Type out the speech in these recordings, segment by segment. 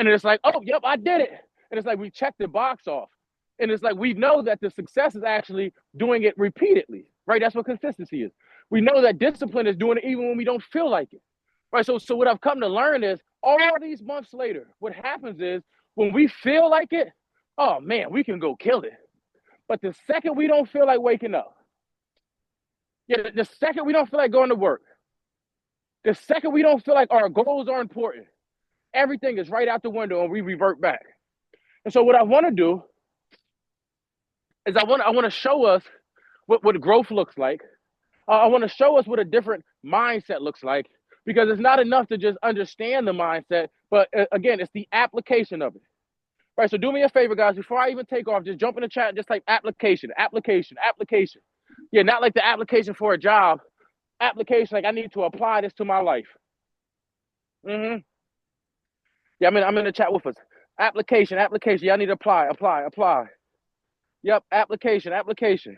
And it's like, oh, yep, I did it. And it's like we check the box off. And it's like we know that the success is actually doing it repeatedly, right? That's what consistency is. We know that discipline is doing it even when we don't feel like it, right? So what I've come to learn is all these months later, what happens is when we feel like it, oh man, we can go kill it. But the second we don't feel like waking up, the second we don't feel like going to work, the second we don't feel like our goals are important, everything is right out the window and we revert back. And so what I want to do is I want to show us what growth looks like. I want to show us what a different mindset looks like, because it's not enough to just understand the mindset, but again, it's the application of it. Right, so do me a favor, guys. Before I even take off, just jump in the chat and just type application, application, application. Yeah, not like the application for a job. Application, like I need to apply this to my life. Yeah, I'm in the chat with us. Application, application. Y'all need to apply. Yep, application.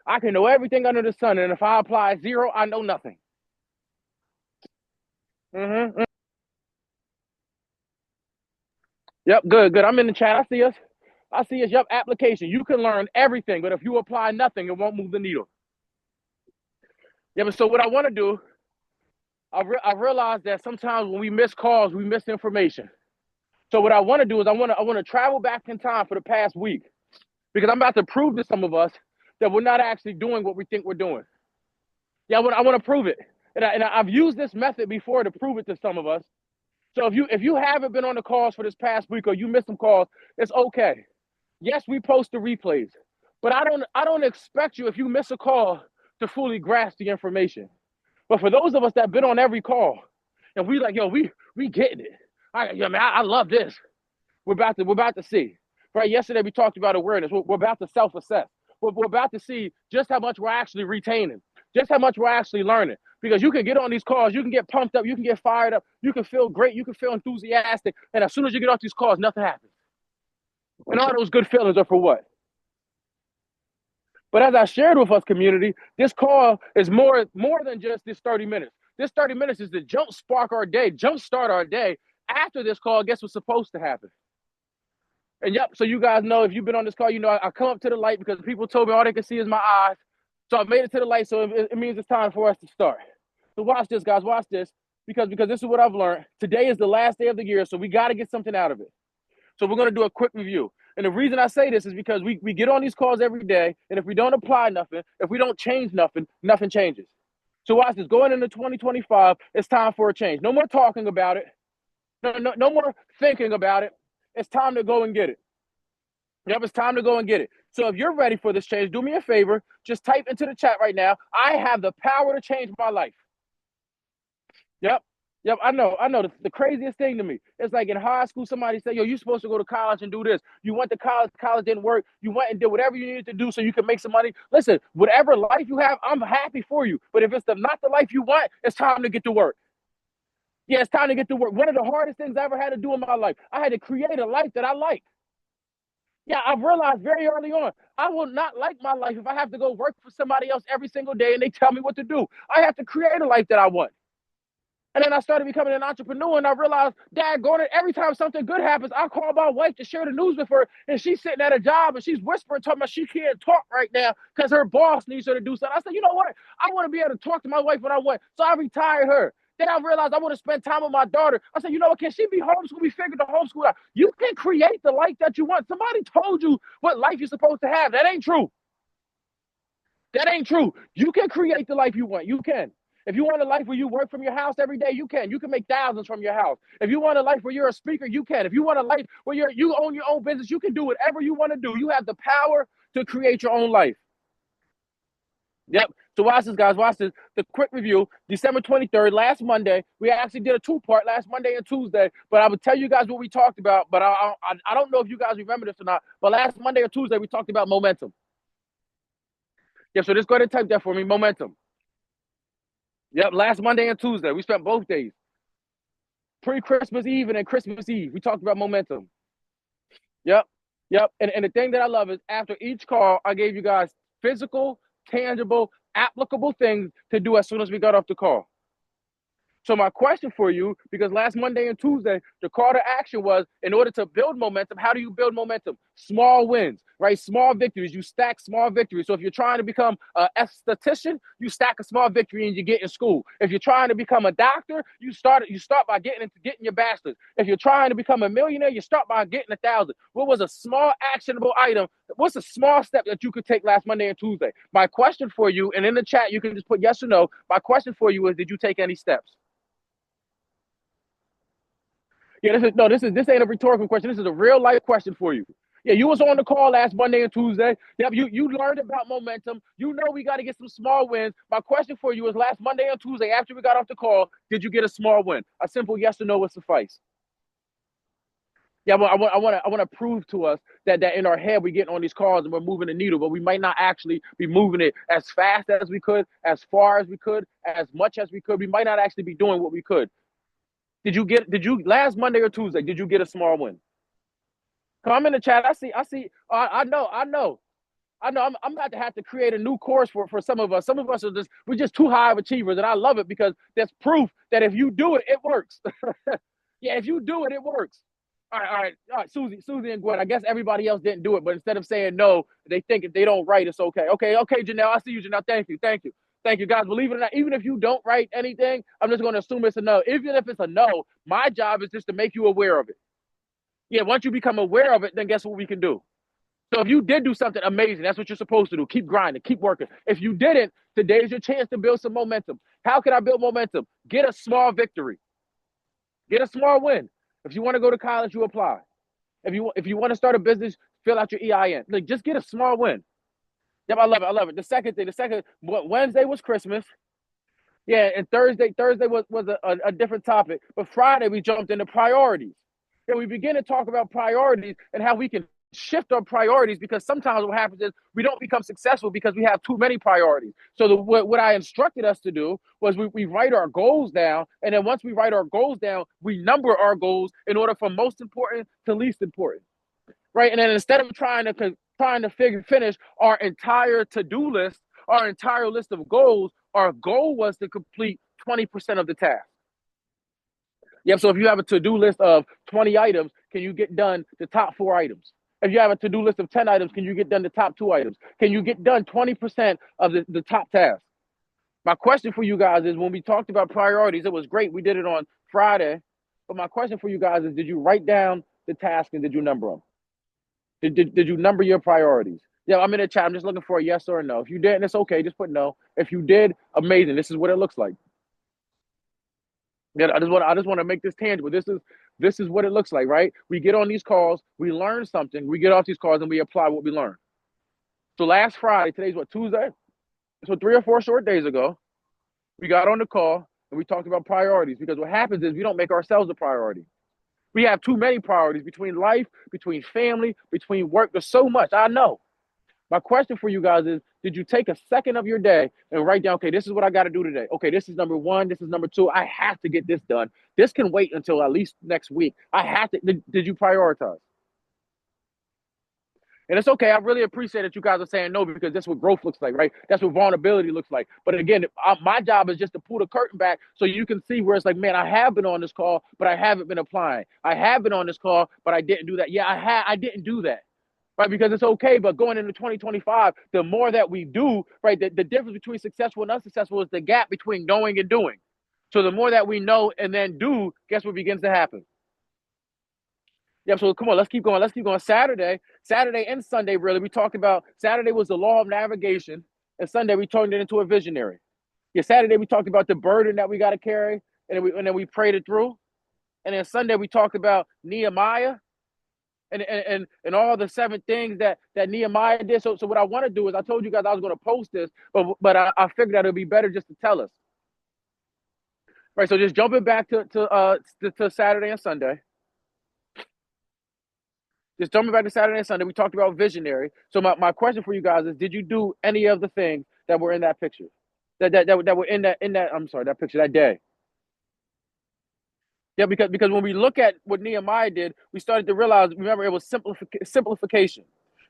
I can know everything under the sun, and if I apply 0, I know nothing. Yep, good. I'm in the chat. I see us. Yep, application. You can learn everything, but if you apply nothing, it won't move the needle. Yeah, but so what I want to do, I realize that sometimes when we miss calls, we miss information. So what I want to do is I want to travel back in time for the past week, because I'm about to prove to some of us that we're not actually doing what we think we're doing. Yeah, I want to prove it, and I've used this method before to prove it to some of us. So if you haven't been on the calls for this past week or you missed some calls, it's okay. Yes, we post the replays, but I don't expect you, if you miss a call, to fully grasp the information. But for those of us that have been on every call, and we like, yo, we getting it. I love this. We're about to see. Right? Yesterday we talked about awareness. We're about to self-assess. We're about to see just how much we're actually retaining, just how much we're actually learning. Because you can get on these calls, you can get pumped up, you can get fired up, you can feel great, you can feel enthusiastic, and as soon as you get off these calls, nothing happens. And all those good feelings are for what? But as I shared with us, community, this call is more than just this 30 minutes. This 30 minutes is to jumpstart our day. After this call, guess what's supposed to happen? And yep, so you guys know, if you've been on this call, you know I come up to the light because people told me all they can see is my eyes. So I made it to the light, so it means it's time for us to start. So watch this, guys, watch this, because this is what I've learned. Today is the last day of the year, so we got to get something out of it. So we're going to do a quick review. And the reason I say this is because we get on these calls every day, and if we don't apply nothing, if we don't change nothing, nothing changes. So watch this. Going into 2025, it's time for a change. No more talking about it. No more thinking about it. It's time to go and get it. Yep, it's time to go and get it. So if you're ready for this change, do me a favor. Just type into the chat right now, I have the power to change my life. Yep, I know. The craziest thing to me, it's like in high school, somebody said, yo, you're supposed to go to college and do this. You went to college didn't work. You went and did whatever you needed to do so you can make some money. Listen, whatever life you have, I'm happy for you. But if it's not the life you want, it's time to get to work. Yeah, it's time to get to work. One of the hardest things I ever had to do in my life, I had to create a life that I like. Yeah, I've realized very early on, I will not like my life if I have to go work for somebody else every single day and they tell me what to do. I have to create a life that I want. And then I started becoming an entrepreneur, and I realized, daggone it, every time something good happens, I call my wife to share the news with her, and she's sitting at a job, and she's whispering, talking about she can't talk right now because her boss needs her to do something. I said, you know what? I want to be able to talk to my wife when I want. So I retired her. Then I realized I want to spend time with my daughter. I said, you know what? Can she be homeschooled? We figured the homeschool out. You can create the life that you want. Somebody told you what life you're supposed to have. That ain't true. You can create the life you want. You can. If you want a life where you work from your house every day, you can. You can make thousands from your house. If you want a life where you're a speaker, you can. If you want a life where you own your own business, you can do whatever you want to do. You have the power to create your own life. Yep. So watch this, guys. Watch this. The quick review, December 23rd, last Monday. We actually did a 2-part last Monday and Tuesday, but I would tell you guys what we talked about, but I don't know if you guys remember this or not, but last Monday or Tuesday, we talked about momentum. Yeah, so just go ahead and type that for me, momentum. Yep, last Monday and Tuesday. We spent both days. Pre-Christmas Eve and then Christmas Eve. We talked about momentum. Yep. And the thing that I love is after each call, I gave you guys physical, tangible, applicable things to do as soon as we got off the call. So my question for you, because last Monday and Tuesday, the call to action was, in order to build momentum, how do you build momentum? Small wins, right? Small victories. You stack small victories. So if you're trying to become an esthetician, you stack a small victory and you get in school. If you're trying to become a doctor, you start by getting your bachelor's. If you're trying to become a millionaire, you start by getting 1,000. What was a small actionable item? What's a small step that you could take last Monday and Tuesday? My question for you, and in the chat you can just put yes or no. My question for you is, did you take any steps? Yeah, this ain't a rhetorical question. This is a real life question for you. Yeah, you was on the call last Monday and Tuesday. Yep, you learned about momentum. You know we got to get some small wins. My question for you is, last Monday and Tuesday, after we got off the call, did you get a small win? A simple yes or no would suffice. Yeah, I want to prove to us that in our head we're getting on these calls and we're moving the needle, but we might not actually be moving it as fast as we could, as far as we could, as much as we could. We might not actually be doing what we could. Did you last Monday or Tuesday, did you get a small win? Come in the chat. I know. I'm about to have to create a new course for some of us. Some of us we're just too high of achievers, and I love it because that's proof that if you do it, it works. Yeah, if you do it, it works. All right, Susie and Gwen. I guess everybody else didn't do it, but instead of saying no, they think if they don't write, it's okay. Okay, Janelle. I see you, Janelle. Thank you, guys. Believe it or not, even if you don't write anything, I'm just going to assume it's a no. Even if it's a no, my job is just to make you aware of it. Yeah, once you become aware of it, then guess what we can do? So if you did do something amazing, that's what you're supposed to do. Keep grinding, keep working. If you didn't, today's your chance to build some momentum. How can I build momentum? Get a small victory. Get a small win. If you want to go to college, you apply. If you want to start a business, fill out your EIN. Like, just get a small win. Yep, I love it. Wednesday was Christmas. Yeah, and Thursday was a different topic. But Friday we jumped into priorities. And we begin to talk about priorities and how we can shift our priorities, because sometimes what happens is we don't become successful because we have too many priorities. So what I instructed us to do was we write our goals down, and then once we write our goals down, we number our goals in order from most important to least important, right? And then instead of trying to finish our entire to-do list, our entire list of goals, our goal was to complete 20% of the task. Yep. So if you have a to-do list of 20 items, can you get done the top 4 items? If you have a to-do list of 10 items, can you get done the top 2 items? Can you get done 20% of the top tasks? My question for you guys is, when we talked about priorities, it was great. We did it on Friday. But my question for you guys is, did you write down the task and did you number them? Did you number your priorities? Yeah, I'm in the chat. I'm just looking for a yes or a no. If you didn't, it's okay. Just put no. If you did, amazing. This is what it looks like. Yeah, I just want to make this tangible. This is what it looks like, right? We get on these calls, we learn something, we get off these calls and we apply what we learn. So last Friday, today's what, Tuesday? So 3 or 4 short days ago, we got on the call and we talked about priorities, because what happens is we don't make ourselves a priority. We have too many priorities between life, between family, between work. There's so much. I know. My question for you guys is, did you take a second of your day and write down, okay, this is what I got to do today. Okay, this is number 1. This is number 2. I have to get this done. This can wait until at least next week. I have to. Did you prioritize? And it's okay. I really appreciate that you guys are saying no, because that's what growth looks like, right? That's what vulnerability looks like. But again, my job is just to pull the curtain back so you can see where it's like, man, I have been on this call, but I haven't been applying. I have been on this call, but I didn't do that. Yeah, I didn't do that. Right, because it's okay, but going into 2025, the more that we do, right, the difference between successful and unsuccessful is the gap between knowing and doing. So the more that we know and then do, guess what begins to happen? Yeah, so come on, let's keep going. Saturday and Sunday, really, we talked about, Saturday was the law of navigation, and Sunday we turned it into a visionary. Yeah, Saturday we talked about the burden that we got to carry, and then we prayed it through. And then Sunday we talked about Nehemiah, and all the 7 things that Nehemiah did. So what I want to do is, I told you guys I was going to post this, but I figured that it would be better just to tell us. Right, so just jumping back to Saturday and Sunday. Just jumping back to Saturday and Sunday, we talked about visionary. So my question for you guys is, did you do any of the things that were in that picture? That were in that that picture that day? Yeah, because when we look at what Nehemiah did, we started to realize, remember, it was simplification.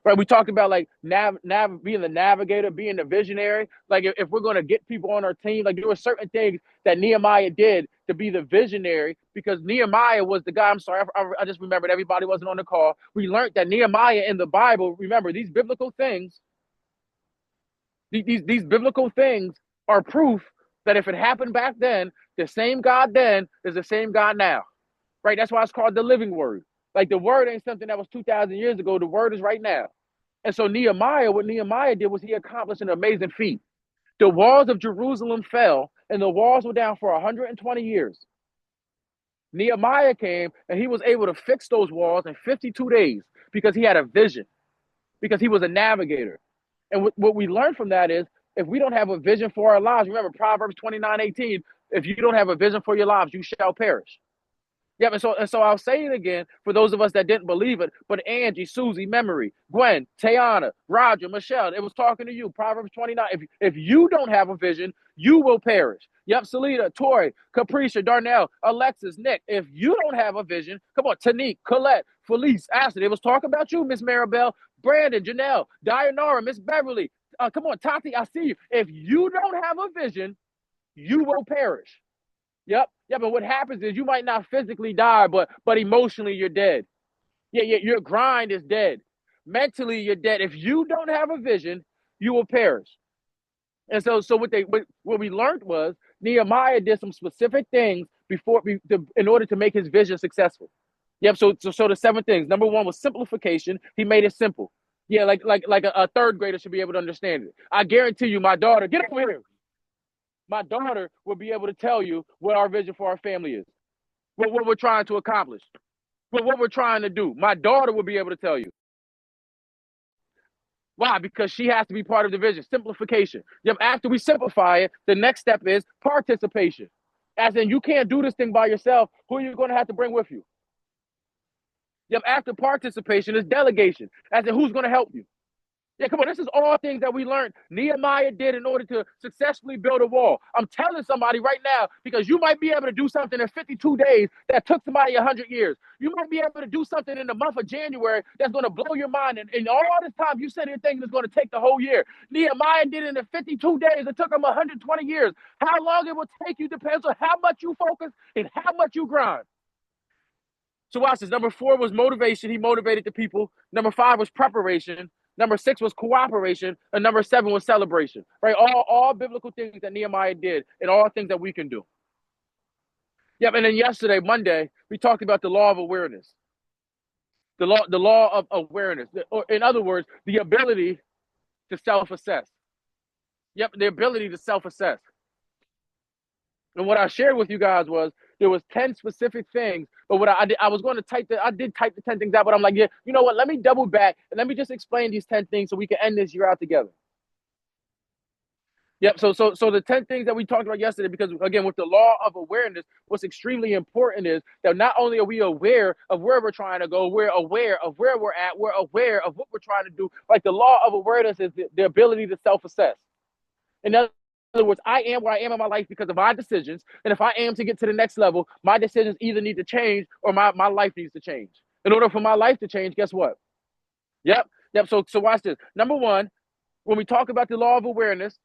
right? We talked about like being the navigator, being the visionary. Like if we're going to get people on our team, like there were certain things that Nehemiah did to be the visionary, because Nehemiah was the guy. I'm sorry, I just remembered everybody wasn't on the call. We learned that Nehemiah in the Bible, remember these biblical things, these biblical things are proof that if it happened back then, the same God then is the same God now, right? That's why it's called the living word. Like the word ain't something that was 2,000 years ago. The word is right now. And so Nehemiah, what Nehemiah did was he accomplished an amazing feat. The walls of Jerusalem fell, and the walls were down for 120 years. Nehemiah came, and he was able to fix those walls in 52 days because he had a vision, because he was a navigator. And what we learned from that is, if we don't have a vision for our lives, remember Proverbs 29:18, if you don't have a vision for your lives, you shall perish. Yeah, and so I'll say it again for those of us that didn't believe it. But Angie, Susie, Memory, Gwen, Tayana, Roger, Michelle, it was talking to you. Proverbs 29. If you don't have a vision, you will perish. Yep, Salita, Tori, Capricia, Darnell, Alexis, Nick. If you don't have a vision, come on, Tanique, Colette, Felice, Ashley. It was talking about you, Miss Maribel, Brandon, Janelle, Dianora, Miss Beverly. Come on, Tati, I see you. If you don't have a vision, you will perish. Yep. Yeah, but what happens is you might not physically die, but emotionally you're dead. Yeah, your grind is dead. Mentally you're dead. If you don't have a vision, you will perish. And so what we learned was Nehemiah did some specific things in order to make his vision successful. Yep. So the 7 things. Number 1 was simplification. He made it simple. Yeah, like a third grader should be able to understand it. I guarantee you, my daughter, get over here. My daughter will be able to tell you what our vision for our family is, what we're trying to accomplish, what we're trying to do. My daughter will be able to tell you. Why? Because she has to be part of the vision. Simplification. Yep. After we simplify it, the next step is participation. As in, you can't do this thing by yourself. Who are you going to have to bring with you? Yep. After participation is delegation. As in, who's going to help you? Yeah, come on. This is all things that we learned Nehemiah did in order to successfully build a wall. I'm telling somebody right now, because you might be able to do something in 52 days that took somebody 100 years. You might be able to do something in the month of January that's going to blow your mind. And all this time you sit here thinking it's going to take the whole year. Nehemiah did it in 52 days. It took him 120 years. How long it will take you depends on how much you focus and how much you grind. So watch this. Number 4 was motivation. He motivated the people. Number 5 was preparation. Number 6 was cooperation, and number 7 was celebration. Right? All biblical things that Nehemiah did, and all things that we can do. Yep. And then yesterday, Monday, we talked about the law of awareness. The law of awareness. Or in other words, the ability to self-assess. Yep, the ability to self-assess. And what I shared with you guys was there was 10 specific things, but what I was going to type the 10 things out, but I'm like, yeah, you know what? Let me double back and let me just explain these 10 things so we can end this year out together. Yep. So the 10 things that we talked about yesterday, because again, with the law of awareness, what's extremely important is that not only are we aware of where we're trying to go, we're aware of where we're at, we're aware of what we're trying to do. Like the law of awareness is the ability to self-assess. In other words, I am where I am in my life because of my decisions. And if I am to get to the next level, my decisions either need to change or my life needs to change. In order for my life to change, guess what? Yep. So watch this. Number 1, when we talk about the law of awareness,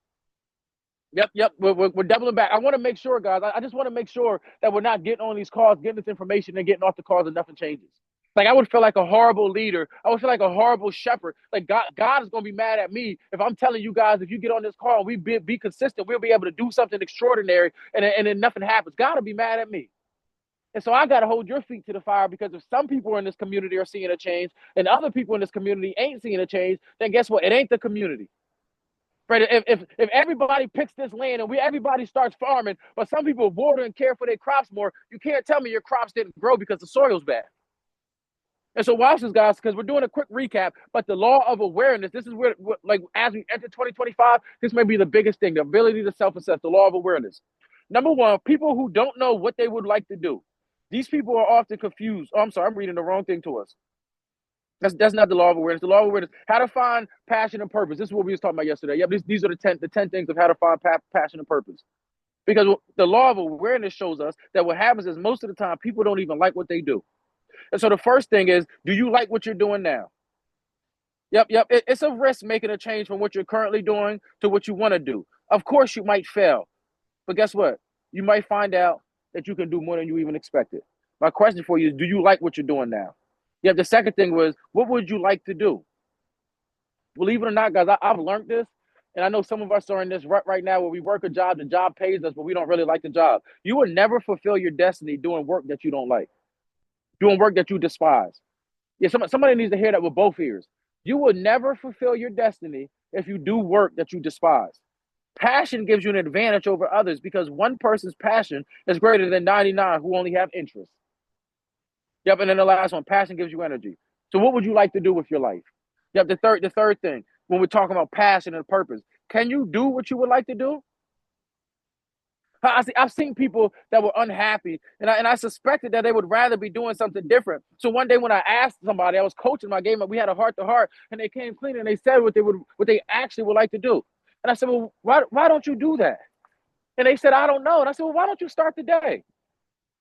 we're doubling back. I want to make sure, guys, I just want to make sure that we're not getting on these calls, getting this information and getting off the calls and nothing changes. Like I would feel like a horrible leader. I would feel like a horrible shepherd. Like God is going to be mad at me if I'm telling you guys, if you get on this call and we be consistent, we'll be able to do something extraordinary and then nothing happens. God will be mad at me. And so I got to hold your feet to the fire, because if some people in this community are seeing a change and other people in this community ain't seeing a change, then guess what? It ain't the community. Right? If everybody picks this land and everybody starts farming, but some people water and care for their crops more, you can't tell me your crops didn't grow because the soil's bad. And so watch this, guys, because we're doing a quick recap, but the law of awareness, this is where, like, as we enter 2025, this may be the biggest thing, the ability to self-assess, the law of awareness. Number 1, people who don't know what they would like to do. These people are often confused. Oh, I'm sorry, I'm reading the wrong thing to us. That's not the law of awareness. The law of awareness, how to find passion and purpose. This is what we was talking about yesterday. Yep, these are the 10 things of how to find passion and purpose. Because the law of awareness shows us that what happens is most of the time people don't even like what they do. And so the first thing is, do you like what you're doing now? Yep. It's a risk making a change from what you're currently doing to what you want to do. Of course, you might fail, but guess what? You might find out that you can do more than you even expected. My question for you is, do you like what you're doing now? Yep. The second thing was, what would you like to do? Believe it or not, guys, I've learned this, and I know some of us are in this rut right now where we work a job, the job pays us, but we don't really like the job. You will never fulfill your destiny doing work that you don't like, doing work that you despise. Yeah, somebody needs to hear that with both ears. You will never fulfill your destiny if you do work that you despise. Passion gives you an advantage over others because one person's passion is greater than 99 who only have interest. Yep, and then the last one, passion gives you energy. So what would you like to do with your life? Yep, the third thing, when we're talking about passion and purpose, can you do what you would like to do? I've seen people that were unhappy, and I suspected that they would rather be doing something different. So one day when I asked somebody, I was coaching my game, and we had a heart to heart, and they came clean and they said what they actually would like to do. And I said, well, why don't you do that? And they said, I don't know. And I said, well, why don't you start today?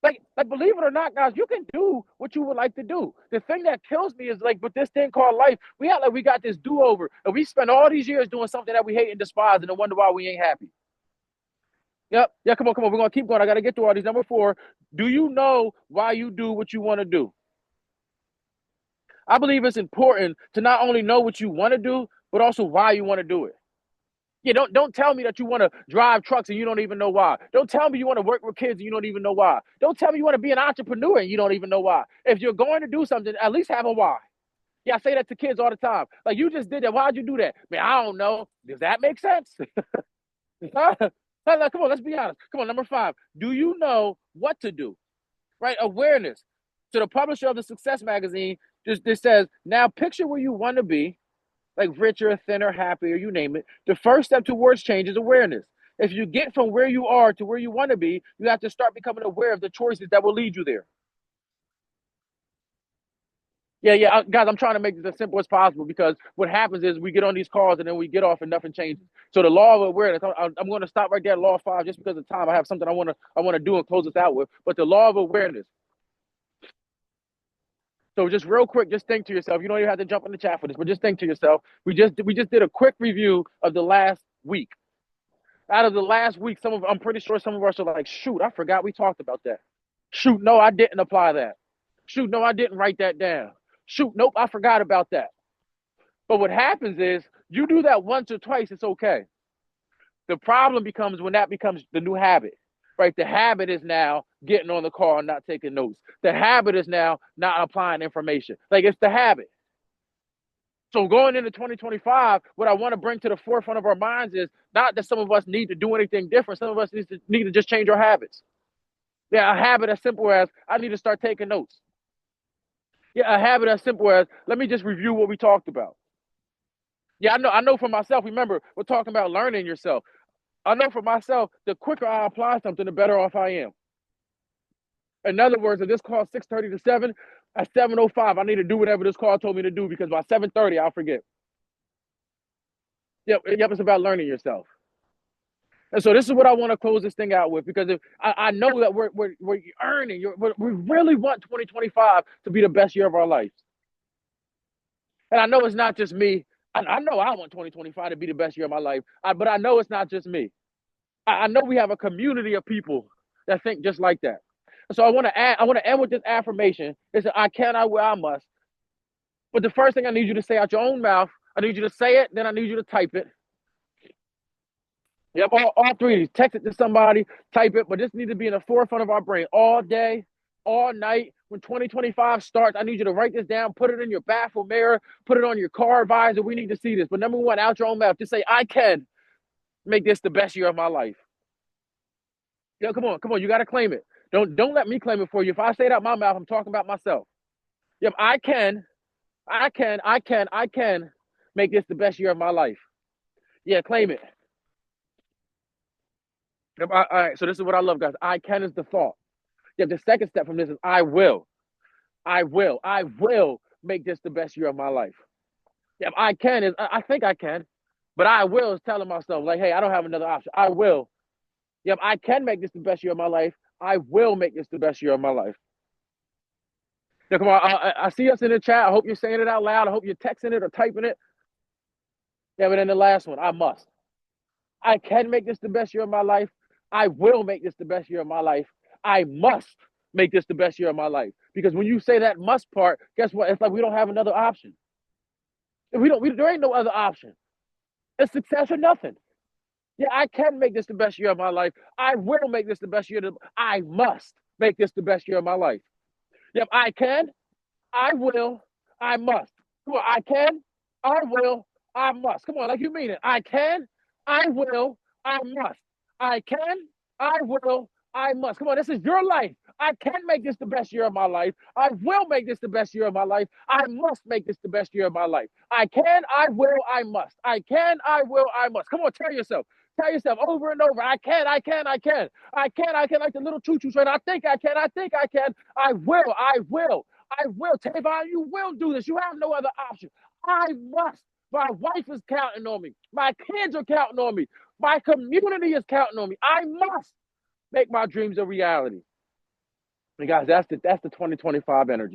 Like, believe it or not, guys, you can do what you would like to do. The thing that kills me is like with this thing called life, we got this do-over, and we spend all these years doing something that we hate and despise, and then wonder why we ain't happy. Yep. Yeah, come on. We're gonna keep going. I gotta get through all these. Number 4, do you know why you do what you want to do? I believe it's important to not only know what you want to do, but also why you want to do it. Yeah, don't tell me that you want to drive trucks and you don't even know why. Don't tell me you want to work with kids and you don't even know why. Don't tell me you want to be an entrepreneur and you don't even know why. If you're going to do something, at least have a why. Yeah, I say that to kids all the time. Like, you just did that. Why'd you do that? Man, I don't know. Does that make sense? Huh? Come on, let's be honest. Come on, number 5. Do you know what to do? Right? Awareness. So the publisher of the Success magazine just says, now picture where you want to be, like richer, thinner, happier, you name it. The first step towards change is awareness. If you get from where you are to where you want to be, you have to start becoming aware of the choices that will lead you there. Yeah, guys, I'm trying to make this as simple as possible because what happens is we get on these calls and then we get off and nothing changes. So the law of awareness, I'm going to stop right there at law 5 just because of time. I have something I want to do and close this out with. But the law of awareness. So just real quick, just think to yourself. You don't even have to jump in the chat for this, but just think to yourself. We just did a quick review of the last week. Out of the last week, I'm pretty sure some of us are like, shoot, I forgot we talked about that. Shoot, no, I didn't apply that. Shoot, no, I didn't write that down. Shoot, nope, I forgot about that. But what happens is you do that once or twice, it's okay. The problem becomes when that becomes the new habit, right? The habit is now getting on the call and not taking notes. The habit is now not applying information. Like, it's the habit. So going into 2025, what I want to bring to the forefront of our minds is not that some of us need to do anything different. Some of us need to just change our habits. Yeah, a habit as simple as I need to start taking notes. Yeah, a habit as simple as let me just review what we talked about. Yeah, I know for myself, remember, we're talking about learning yourself. I know for myself, the quicker I apply something, the better off I am. In other words, if this call is 6:30 to 7, at 7:05, I need to do whatever this call told me to do because by 7:30, I'll forget. Yep, it's about learning yourself. And so this is what I want to close this thing out with because if I know that we're earning, we really want 2025 to be the best year of our lives. And I know it's not just me. I know I want 2025 to be the best year of my life, but I know it's not just me. I know we have a community of people that think just like that. So I want to end with this affirmation. It's I can, I will, I must. But the first thing I need you to say out your own mouth, I need you to say it, then I need you to type it. Yep, all 3 of these. Text it to somebody, type it, but this needs to be in the forefront of our brain all day, all night. When 2025 starts, I need you to write this down, put it in your bathroom mirror, put it on your car visor. We need to see this. But number 1, out your own mouth, just say, I can make this the best year of my life. Yeah, come on. You got to claim it. Don't let me claim it for you. If I say it out my mouth, I'm talking about myself. Yep, I can make this the best year of my life. Yeah, claim it. Yep, all right, so this is what I love, guys. I can is the thought. Yeah, the second step from this is I will. I will make this the best year of my life. Yep, I can is I think I can, but I will is telling myself, like, hey, I don't have another option. I will. Yep, I can make this the best year of my life. I will make this the best year of my life. Now, come on, I see us in the chat. I hope you're saying it out loud. I hope you're texting it or typing it. Yeah, but then the last one, I must. I can make this the best year of my life. I will make this the best year of my life. I must make this the best year of my life. Because when you say that must part, guess what? It's like we don't have another option. There ain't no other option. It's success or nothing. Yeah, I can make this the best year of my life. I will make this the best year. I must make this the best year of my life. Yep, I can. I will. I must. Come on, I can. I will. I must. Come on, like you mean it. I can. I will. I must. I can. I will. I must. Come on, this is your life. I can make this the best year of my life. I will make this the best year of my life. I must make this the best year of my life. I can. I will. I must. I can. I will. I must. Come on, tell yourself. Tell yourself over and over. I can. I can. I can. I can. I can. Like the little choo-choo train. I think I can. I think I can. I will. I will. I will. Tavon, you will do this. You have no other option. I must. My wife is counting on me. My kids are counting on me. My community is counting on me. I must make my dreams a reality. And guys, that's the 2025 energy.